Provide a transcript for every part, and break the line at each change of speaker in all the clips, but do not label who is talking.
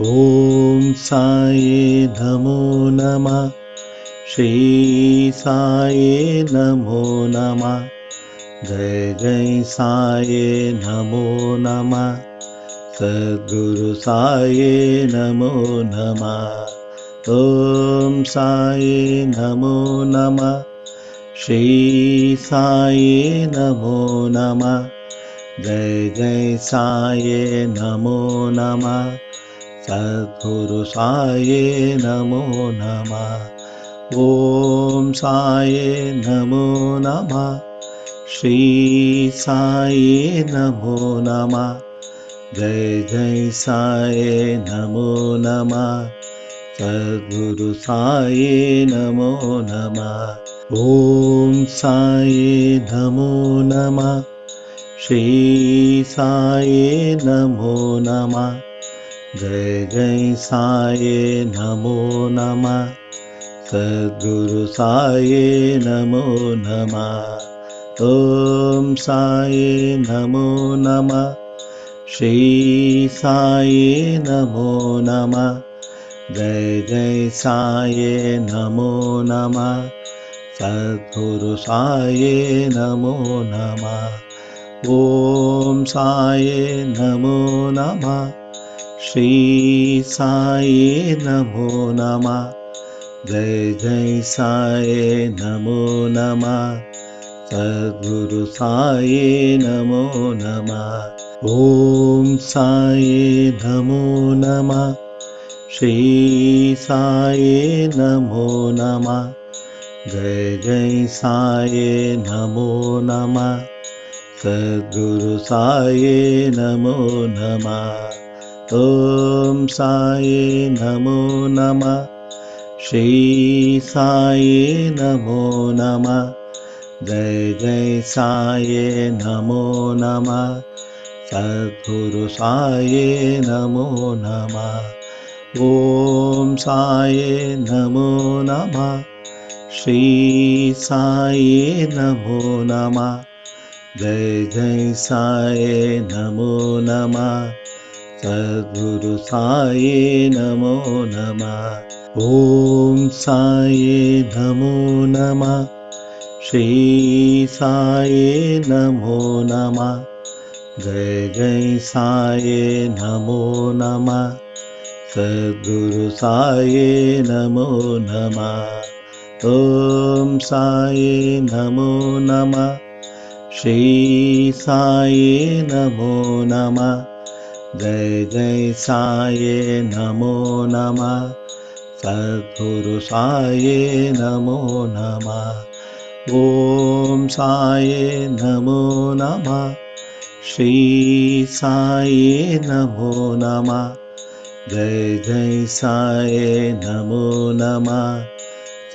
ॐ साये नमो नमः। श्री साये नमो नमः। जय जय साये नमो नमः। सद्गुरु साये नमो नमः। ॐ साये नमो नमः। श्री साये नमो नमः। जय जय साये नमो नमः। सद्गुरु साये नमो नमः। ॐ साये नमो नमः। श्री साये नमो नमः। जय जय साये नमो नमः। सद्गुरु साये नमो नमः। ॐ साये नमो नमः। श्री साये नमो नमः। जय जय साये नमो नमः। सद्गुरु साये नमो नमः। ॐ साये नमो नमः। श्री साये नमो नमः। जय जय साये नमो नमः। सद्गुरु साये नमो नमः। ॐ साये नमो नमः। श्री साये नमो नमः। जय जय साये नमो नमः। सद्गुरु साये नमो नमः। ॐ साये नमो नमः। श्री साये नमो नमः। जय जय साये नमो नमः। सद्गुरु साये नमो नमः। ॐ साये नमो नमः। श्री साये नमो नमः। जय जय साये नमो नमः। सद्गुरु साये नमो नमः। ॐ साये नमो नमः। श्री साये नमो नमः। जय जय साये नमो नमः। सद्गुरु साये नमो नमः। ॐ साये नमो नमः। श्री साये नमो नमः। जय जय साये नमो नमः। सद्गुरु साये नमो नमः। ॐ साये नमो नमः। श्री साये नमो नमः। जय जय साये नमो नमः। सद्गुरु साये नमो नमः। ॐ साये नमो नमः। श्री साये नमो नमः। जय जय साये नमो नमः।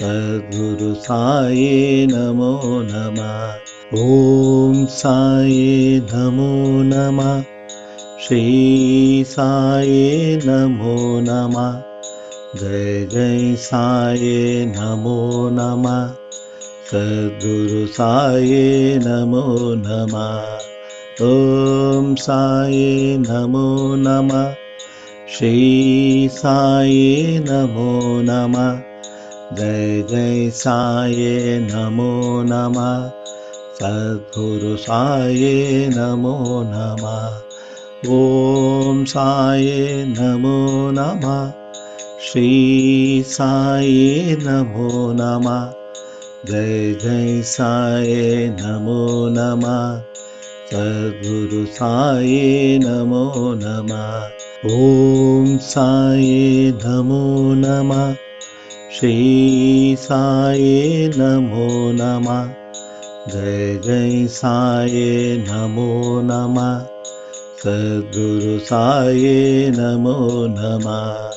सद्गुरु साये नमो नमः। ॐ साये नमो नमः। श्री साये नमो नमः। जय जय साये नमो नमः। सद्गुरु साये नमो नमः। ॐ साये नमो नमः। श्री साये नमो नमः। जय जय साये नमो नमः। सद्गुरु साये नमो नमः। ॐ साये नमो नमः। श्री साये नमो नमः। जय जय साये नमो नमः। सद्गुरु साये नमो नमः। ॐ साये नमो नमः। श्री साये नमो नमः। जय जय साये नमो नमः। सद्गुरु साये नमो नमः।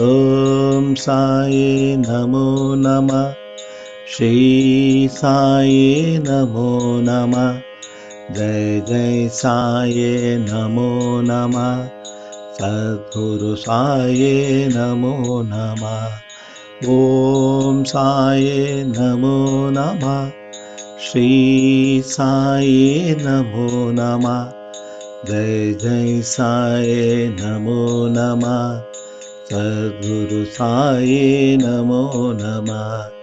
ॐ साये नमो नमः। श्री साये नमो नमः। जय जय साये नमो नमः। सद्गुरु साये नमो नमः। ॐ साये नमो नमः। श्री साये नमो नमः। जय जय साये नमो नमः। सद्गुरु साये नमो नमः।